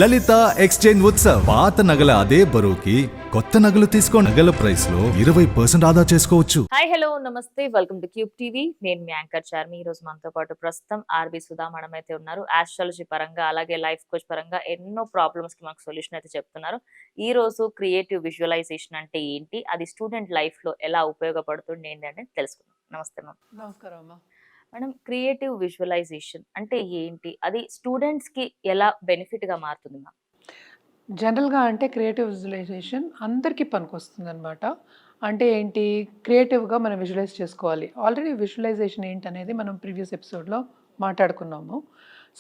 లలిత exchange Utsav పాత నగల అదే బరువుకి కొత్త నగలు తీసుకో నగల ప్రైస్ లో 20% ఆదా చేసుకోవచ్చు. హాయ్ హలో నమస్తే వెల్కమ్ టు క్యూబ్ టీవీ. నేను మీ యాంకర్ చార్మి. ఈ రోజు మనతో పాటు ప్రస్తుతం ఆర్బి సుధా మేడం అయితే ఉన్నారు. ఆస్ట్రాలజీ పరంగా అలాగే లైఫ్ కోచ్ పరంగా ఎన్నో ప్రాబ్లమ్స్ కి మాకు సొల్యూషన్ అయితే చెప్తున్నారు. ఈ రోజు క్రియేటివ్ విజువలైజేషన్ అంటే ఏంటి, అది స్టూడెంట్ లైఫ్ లో ఎలా ఉపయోగపడుతుంది ఏంటి అంటే తెలుసుకుందాం. నమస్తే మ్యామ్. నమస్కారం అమ్మా. మేడం, క్రియేటివ్ విజువలైజేషన్ అంటే ఏంటి, అది స్టూడెంట్స్ కి ఎలా బెనిఫిట్ గా మారుతుంది మ్యామ్? జనరల్గా అంటే క్రియేటివ్ విజువలైజేషన్ అందరికీ పనికొస్తుంది అనమాట. అంటే ఏంటి, క్రియేటివ్గా మనం విజువలైజ్ చేసుకోవాలి. ఆల్రెడీ విజువలైజేషన్ ఏంటనేది మనం ప్రీవియస్ ఎపిసోడ్లో మాట్లాడుకున్నాము.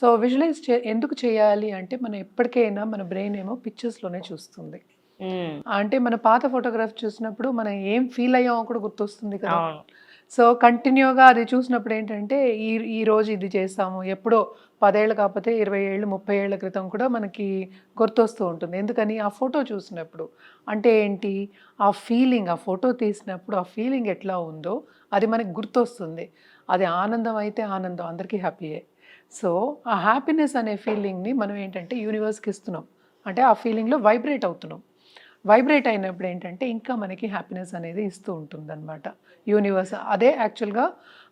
సో విజువలైజ్ ఎందుకు చేయాలి అంటే, మనం ఎప్పటికైనా మన బ్రెయిన్ ఏమో పిక్చర్స్లోనే చూస్తుంది. అంటే మన పాత ఫోటోగ్రాఫ్ చూసినప్పుడు మనం ఏం ఫీల్ అయ్యామో కూడా గుర్తొస్తుంది కదా. సో కంటిన్యూగా అది చూసినప్పుడు ఏంటంటే, ఈ రోజు ఇది చేస్తాము, ఎప్పుడో 10 ఏళ్ళు కాకపోతే 20 ఏళ్ళు 30 ఏళ్ల క్రితం కూడా మనకి గుర్తొస్తూ ఉంటుంది. ఎందుకని, ఆ ఫోటో చూసినప్పుడు. అంటే ఏంటి, ఆ ఫీలింగ్, ఆ ఫోటో తీసినప్పుడు ఆ ఫీలింగ్ ఎట్లా ఉందో అది మనకి గుర్తొస్తుంది. అది ఆనందం అయితే ఆనందం, అందరికీ హ్యాపీయే. సో ఆ హ్యాపీనెస్ అనే ఫీలింగ్ని మనం ఏంటంటే యూనివర్స్కి ఇస్తున్నాం. అంటే ఆ ఫీలింగ్లో వైబ్రేట్ అవుతున్నాం. వైబ్రేట్ అయినప్పుడు ఏంటంటే ఇంకా మనకి హ్యాపీనెస్ అనేది ఇస్తూ ఉంటుందన్నమాట యూనివర్స్. అదే యాక్చువల్గా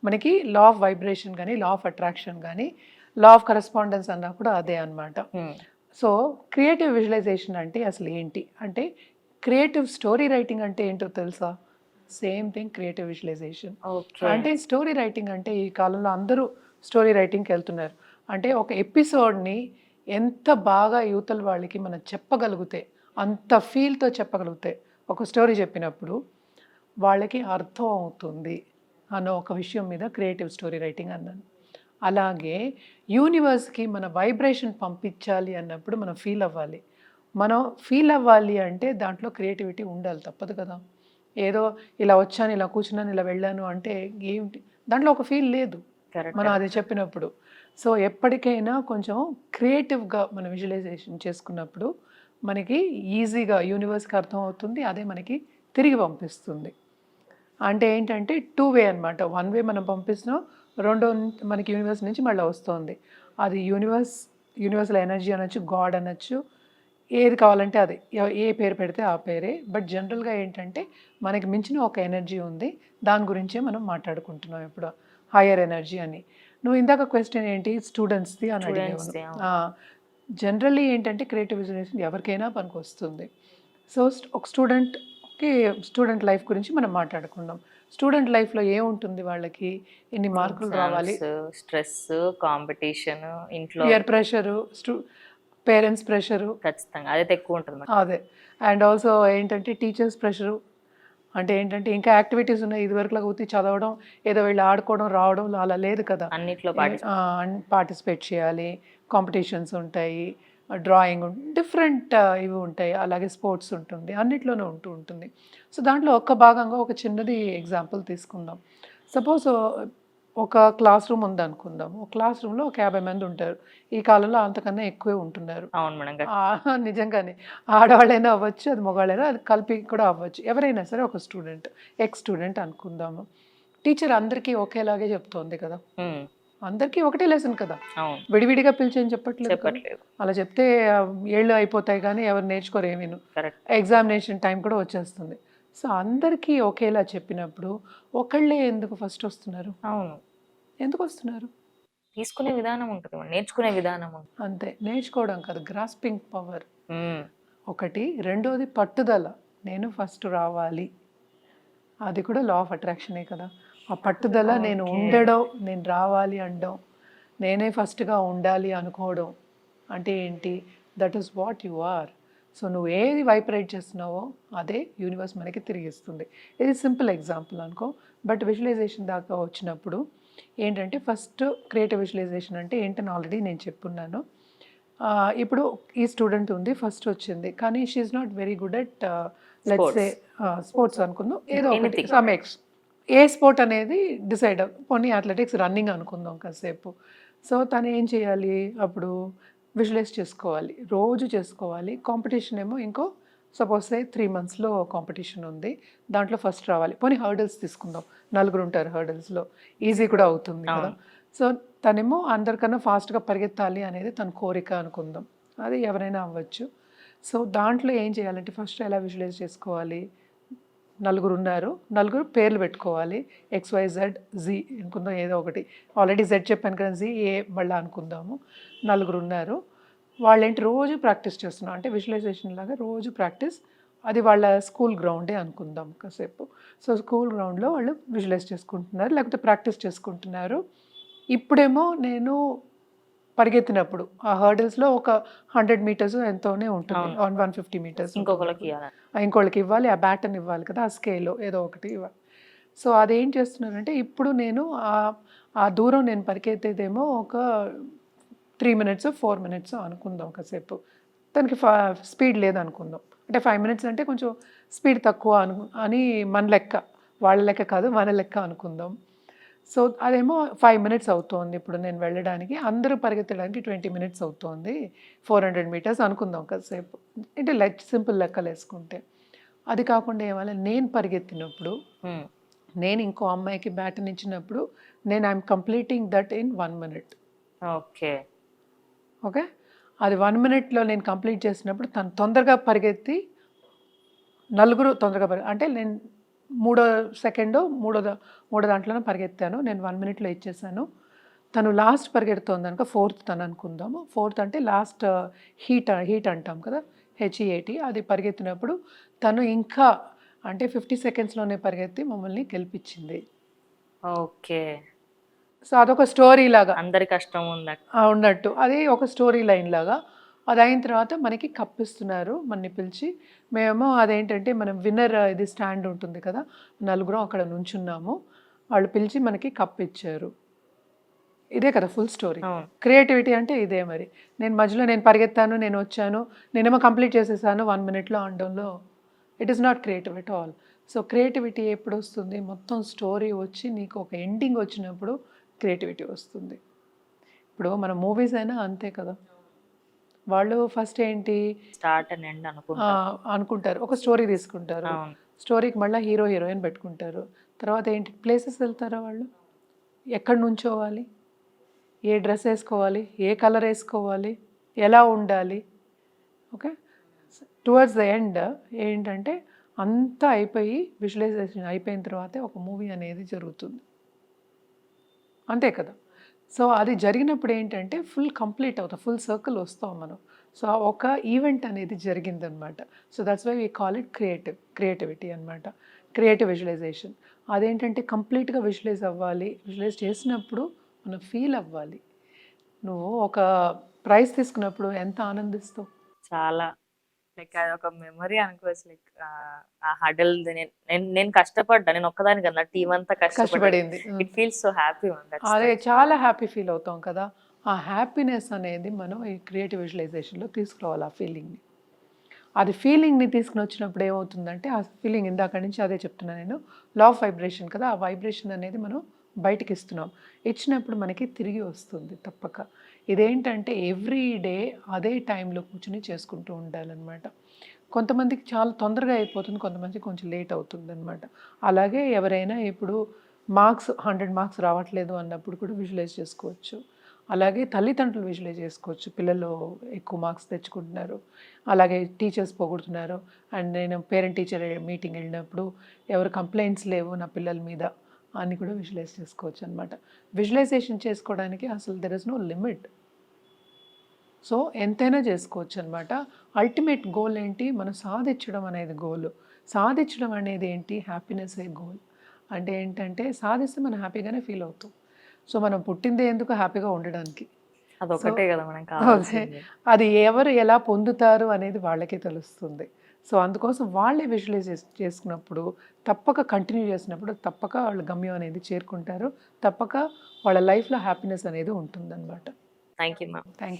మనకి లా ఆఫ్ వైబ్రేషన్ కానీ, లా ఆఫ్ అట్రాక్షన్ కానీ, లా ఆఫ్ కరెస్పాండెన్స్ అన్నా కూడా అదే అనమాట. సో క్రియేటివ్ విజువలైజేషన్ అంటే అసలు ఏంటి అంటే, క్రియేటివ్ స్టోరీ రైటింగ్ అంటే ఏంటో తెలుసా? Same thing creative visualization. అంటే స్టోరీ రైటింగ్ అంటే ఈ కాలంలో అందరూ స్టోరీ రైటింగ్కి వెళ్తున్నారు. అంటే ఒక ఎపిసోడ్ని ఎంత బాగా యువతల వాళ్ళకి మనం చెప్పగలిగితే, అంత ఫీల్తో చెప్పగలిగితే, ఒక స్టోరీ చెప్పినప్పుడు వాళ్ళకి అర్థం అవుతుంది అన్న ఒక విషయం మీద క్రియేటివ్ స్టోరీ రైటింగ్ అన్నాను. అలాగే యూనివర్స్కి మన వైబ్రేషన్ పంపించాలి అన్నప్పుడు మనం ఫీల్ అవ్వాలి. మనం ఫీల్ అవ్వాలి అంటే దాంట్లో క్రియేటివిటీ ఉండాలి, తప్పదు కదా. ఏదో ఇలా వచ్చాను, ఇలా కూర్చున్నాను, ఇలా వెళ్ళాను అంటే ఏంటి, దాంట్లో ఒక ఫీల్ లేదు మనం అది చెప్పినప్పుడు. సో ఎప్పటికైనా కొంచెం క్రియేటివ్గా మనం విజువలైజేషన్ చేసుకున్నప్పుడు మనకి ఈజీగా యూనివర్స్కి అర్థం అవుతుంది, అదే మనకి తిరిగి పంపిస్తుంది. అంటే ఏంటంటే 2 వే అనమాట. 1 వే మనం పంపిస్తున్నాం, రెండో మనకి యూనివర్స్ నుంచి మళ్ళీ వస్తుంది. అది యూనివర్సల్ ఎనర్జీ అనొచ్చు, గాడ్ అనొచ్చు, ఏది కావాలంటే అది, ఏ పేరు పెడితే ఆ పేరే. బట్ జనరల్గా ఏంటంటే మనకి మించిన ఒక ఎనర్జీ ఉంది, దాని గురించే మనం మాట్లాడుకుంటున్నాం ఇప్పుడు, హయ్యర్ ఎనర్జీ అని. నువ్వు ఇందాక క్వశ్చన్ ఏంటి, స్టూడెంట్స్ది అని అడిగాను. జనరల్లీ ఏంటంటే క్రియేటివ్ విజువలైజేషన్ ఎవరికైనా పనికి వస్తుంది. సో ఒక స్టూడెంట్ లైఫ్ గురించి మనం మాట్లాడుకుందాం. స్టూడెంట్ లైఫ్లో ఏముంటుంది, వాళ్ళకి ఎన్ని మార్కులు రావాలి, స్ట్రెస్, కాంపిటీషన్, ఇంట్లో పియర్ ప్రెషరు, పేరెంట్స్ ప్రెషరు, ఖచ్చితంగా అదైతే ఎక్కువ ఉంటుంది. అదే. అండ్ ఆల్సో ఏంటంటే టీచర్స్ ప్రెషరు. అంటే ఏంటంటే ఇంకా యాక్టివిటీస్ ఉన్నాయి, ఇదివరకులాగా ఉత్తి చదవడం, ఏదో వెళ్ళి ఆడుకోవడం రావడం అలా లేదు కదా. అన్నిట్లో పార్టిసిపేట్ చేయాలి, కాంపిటీషన్స్ ఉంటాయి, డ్రాయింగ్ డిఫరెంట్ ఇవి ఉంటాయి, అలాగే స్పోర్ట్స్ ఉంటుంది, అన్నిట్లోనూ ఉంటుంది. సో దాంట్లో ఒక భాగంగా ఒక చిన్నది ఎగ్జాంపుల్ తీసుకుందాం. సపోజ్ ఒక క్లాస్ రూమ్ ఉంది అనుకుందాం. ఒక క్లాస్ రూమ్లో ఒక 50 మంది ఉంటారు. ఈ కాలంలో అంతకన్నా ఎక్కువే ఉంటున్నారు. నిజంగానే ఆడవాళ్ళైనా అవ్వచ్చు, అది మగవాళ్ళైనా, అది కలిపి కూడా అవ్వచ్చు, ఎవరైనా సరే. ఒక స్టూడెంట్, ఎక్స్ స్టూడెంట్ అనుకుందాము. టీచర్ అందరికీ ఒకేలాగే చెప్తోంది కదా, అందరికీ ఒకటే లెసన్ కదా, విడివిడిగా పిలిచేని చెప్పట్లేదు. అలా చెప్తే ఏళ్ళు అయిపోతాయి కానీ ఎవరు నేర్చుకోరు ఏమీను. ఎగ్జామినేషన్ టైం కూడా వచ్చేస్తుంది. సో అందరికీ ఒకేలా చెప్పినప్పుడు ఒకళ్ళే ఎందుకు ఫస్ట్ వస్తున్నారు? ఎందుకు వస్తున్నారు? తీసుకునే విధానం ఉంటుంది, నేర్చుకునే విధానం అంతే. నేర్చుకోవడం కాదు, గ్రాస్పింగ్ పవర్ ఒకటి. రెండోది పట్టుదల, నేను ఫస్ట్ రావాలి, అది కూడా లా ఆఫ్ అట్రాక్షనే కదా. ఆ పట్టుదల, నేను ఉండడం, నేను రావాలి అనడం, నేనే ఫస్ట్గా ఉండాలి అనుకోవడం అంటే ఏంటి, that is what you are. So నువ్వు ఏది వైబ్రేట్ చేస్తున్నావో అదే యూనివర్స్ మనకి తిరిగిస్తుంది. ఇది సింపుల్ ఎగ్జాంపుల్ అనుకో. బట్ విజువలైజేషన్ దాకా వచ్చినప్పుడు ఏంటంటే, ఫస్ట్ క్రియేటివ్ విజువలైజేషన్ అంటే ఏంటని ఆల్రెడీ నేను చెప్పున్నాను. ఇప్పుడు ఈ స్టూడెంట్ ఉంది, ఫస్ట్ వచ్చింది, కానీ she's not very good at let's say sports అనుకుందాం, ఏదో ఒకటి సమ్ ఏ స్పోర్ట్ అనేది డిసైడ్. పోనీ అథ్లెటిక్స్, రన్నింగ్ అనుకుందాం కాసేపు. సో తను ఏం చేయాలి, అప్పుడు విజువలైజ్ చేసుకోవాలి, రోజు చేసుకోవాలి. కాంపిటీషన్ ఏమో ఇంకో సపోజ్ 3 monthsలో కాంపిటీషన్ ఉంది, దాంట్లో ఫస్ట్ రావాలి. పోనీ హర్డల్స్ తీసుకుందాం, 4 ఉంటారు హర్డల్స్లో, ఈజీ కూడా అవుతుంది కదా. సో తనేమో అందరికన్నా ఫాస్ట్గా పరిగెత్తాలి అనేది తన కోరిక అనుకుందాం. అది ఎవరైనా అవ్వచ్చు. సో దాంట్లో ఏం చేయాలంటే ఫస్ట్ ఎలా విజువలైజ్ చేసుకోవాలి, నలుగురు ఉన్నారు, నలుగురు పేర్లు పెట్టుకోవాలి. XYZ జీ అనుకుందాం, ఏదో ఒకటి. ఆల్రెడీ జెడ్ చెప్పాను కదా, జీ ఏ మళ్ళీ అనుకుందాము. నలుగురు ఉన్నారు, వాళ్ళేంటి రోజు ప్రాక్టీస్ చేస్తున్నాం, అంటే విజువలైజేషన్ లాగా రోజు ప్రాక్టీస్. అది వాళ్ళ స్కూల్ గ్రౌండే అనుకుందాం కాసేపు. సో స్కూల్ గ్రౌండ్లో వాళ్ళు విజువలైజ్ చేసుకుంటున్నారు, లేకపోతే ప్రాక్టీస్ చేసుకుంటున్నారు. ఇప్పుడేమో నేను పరిగెత్తినప్పుడు ఆ హర్డిల్స్లో ఒక 100 మీటర్స్ ఎంతోనే ఉంటుంది, అవును. 150 మీటర్స్ ఇంకొకరికి ఇవ్వాలి. ఇంకోళ్ళకి ఇవ్వాలి, ఆ బ్యాటన్ ఇవ్వాలి కదా, ఆ స్కేలో ఏదో ఒకటి ఇవ్వాలి. సో అదేం చేస్తున్నానంటే ఇప్పుడు నేను ఆ దూరం నేను పరిగెత్తేదేమో ఒక 3 మినిట్స్ 4 మినిట్స్ అనుకుందాం కాసేపు. తనకి స్పీడ్ లేదనుకుందాం, అంటే 5 మినిట్స్ అంటే కొంచెం స్పీడ్ తక్కువ అని మన లెక్క, వాళ్ళ లెక్క కాదు మన లెక్క అనుకుందాం. సో అదేమో 5 మినిట్స్ అవుతోంది ఇప్పుడు నేను వెళ్ళడానికి, అందరూ పరిగెత్తడానికి 20 మినిట్స్ అవుతోంది, 400 మీటర్స్ అనుకుందాం కాసేపు. అంటే సింపుల్ లెక్కలు వేసుకుంటే. అది కాకుండా ఏమన్నా నేను పరిగెత్తినప్పుడు, హ్మ్. నేను ఇంకో అమ్మాయికి బ్యాటన్ ఇచ్చినప్పుడు, నేను I'm completing that in 1 minute. Okay. Okay, అది 1 మినిట్లో నేను కంప్లీట్ చేసినప్పుడు తను తొందరగా పరిగెత్తి, నలుగురు తొందరగా అంటే నేను మూడో సెకండో మూడో దాంట్లోనే పరిగెత్తాను, నేను 1 మినిట్లో ఇచ్చేసాను. తను లాస్ట్ పరిగెడుతోంది అనుకో, ఫోర్త్ తను అనుకుందాము. ఫోర్త్ అంటే లాస్ట్ హీట్ అంటాం కదా, HEAT. అది పరిగెత్తినప్పుడు తను ఇంకా అంటే 50 సెకండ్స్లోనే పరిగెత్తి మమ్మల్ని గెలిపించింది. ఓకే. సో అదొక స్టోరీ లాగా అందరి కష్టం ఉంది. ఉన్నట్టు, అది ఒక స్టోరీ లైన్ లాగా. అది అయిన తర్వాత మనకి కప్పిస్తున్నారు మనని పిలిచి. మేము అదేంటంటే మనం విన్నర్ ఇది స్టాండ్ ఉంటుంది కదా, నలుగురం అక్కడ నుంచున్నాము, వాళ్ళు పిలిచి మనకి కప్ ఇచ్చారు. ఇదే కదా ఫుల్ స్టోరీ. అవును. క్రియేటివిటీ అంటే ఇదే మరి. నేను మధ్యలో నేను పరిగెత్తాను, నేను వచ్చాను, నేనేమో కంప్లీట్ చేసేసాను 1 మినిట్లో అనడంలో it is not creative at all. So creativity ఎప్పుడు వస్తుంది, మొత్తం స్టోరీ వచ్చి నీకు ఒక ఎండింగ్ వచ్చినప్పుడు క్రియేటివిటీ వస్తుంది. ఇప్పుడు మన మూవీస్ అయినా అంతే కదా, వాళ్ళు ఫస్ట్ ఏంటి స్టార్ట్ అండ్ ఎండ్ అనుకుంటా. అనుకుంటారు, ఒక స్టోరీ తీసుకుంటారు, అవును. స్టోరీకి మళ్ళీ హీరో హీరోయిన్ పెట్టుకుంటారు, తర్వాత ఏంటి ప్లేసెస్ వెళ్తారా వాళ్ళు, ఎక్కడ నుంచోవాలి, ఏ డ్రెస్ వేసుకోవాలి, ఏ కలర్ వేసుకోవాలి, ఎలా ఉండాలి. ఓకే, టువర్డ్స్ ద ఎండ్ ఏంటంటే అంతా అయిపోయి విజువలైజేషన్ అయిపోయిన తర్వాతే ఒక మూవీ అనేది జరుగుతుంది, అంతే కదా. సో అది జరిగినప్పుడు ఏంటంటే ఫుల్ కంప్లీట్ అవుతాం, ఫుల్ సర్కిల్ వస్తాం మనం. సో ఒక ఈవెంట్ అనేది జరిగిందనమాట. So that's why we call it creativity అనమాట, క్రియేటివ్ విజువలైజేషన్. అదేంటంటే కంప్లీట్గా విజువలైజ్ అవ్వాలి, విజువలైజ్ చేసినప్పుడు మనం ఫీల్ అవ్వాలి. నువ్వు ఒక ప్రైజ్ తీసుకున్నప్పుడు ఎంత ఆనందిస్తావు. చాలా లైక్ అదొక మెమరీ అనుకోవచ్చు. లైక్ ఆ హడల్ నేను కష్టపడ్డా. నేను ఒక్కదాని కదా, టీం అంతా కష్టపడ్డది. కష్టపడింది. It feels so happy. అదే చాలా హ్యాపీ ఫీల్ అవుతాం కదా, ఆ హ్యాపీనెస్ అనేది మనం ఈ క్రియేటివ్ విజువలైజేషన్లో తీసుకురావాలి. ఆ ఫీలింగ్ని, అది ఫీలింగ్ని తీసుకుని వచ్చినప్పుడు ఏమవుతుందంటే, ఆ ఫీలింగ్ ఇందాక నుంచి అదే చెప్తున్నాను నేను, లా ఆఫ్ వైబ్రేషన్ కదా, ఆ వైబ్రేషన్ అనేది మనం బయటికి ఇస్తున్నాం, ఇచ్చినప్పుడు మనకి తిరిగి వస్తుంది తప్పక. ఇదేంటంటే ఎవ్రీ డే అదే టైంలో కూర్చుని చేసుకుంటూ ఉండాలన్నమాట. కొంతమందికి చాలా తొందరగా అయిపోతుంది, కొంతమందికి కొంచెం లేట్ అవుతుంది అనమాట. అలాగే ఎవరైనా ఇప్పుడు 100 మార్క్స్ రావట్లేదు అన్నప్పుడు కూడా విజువలైజ్ చేసుకోవచ్చు. అలాగే తల్లిదండ్రులు విజువలైజ్ చేసుకోవచ్చు, పిల్లలు ఎక్కువ మార్క్స్ తెచ్చుకుంటున్నారు, అలాగే టీచర్స్ పొగుడుతున్నారు. అండ్ నేను పేరెంట్ టీచర్ మీటింగ్ వెళ్ళినప్పుడు ఎవరు కంప్లైంట్స్ లేవు నా పిల్లల మీద అని కూడా విజువలైజ్ చేసుకోవచ్చు అనమాట. విజువలైజేషన్ చేసుకోవడానికి అసలు there is no limit. So ఎంతైనా చేసుకోవచ్చు అనమాట. అల్టిమేట్ గోల్ ఏంటి, మనం సాధించడం అనేది గోల్. సాధించడం అనేది ఏంటి, హ్యాపీనెస్ ఏ గోల్. అంటే ఏంటంటే సాధిస్తే మనం హ్యాపీగానే ఫీల్ అవుతాం. సో మనం పుట్టిందే ఎందుకు, హ్యాపీగా ఉండడానికి. సో అదొకటే కదా మనం అదే, కావాల్సింది. అది ఎవరు ఎలా పొందుతారు అనేది వాళ్ళకే తెలుస్తుంది. సో అందుకోసం వాళ్ళే విజువలైజ్ చేసుకున్నప్పుడు, తప్పక కంటిన్యూ చేసినప్పుడు తప్పక వాళ్ళ గమ్యం అనేది చేరుకుంటారు, తప్పక వాళ్ళ లైఫ్లో హ్యాపీనెస్ అనేది ఉంటుందన్నమాట. Thank you ma'am. Thank you.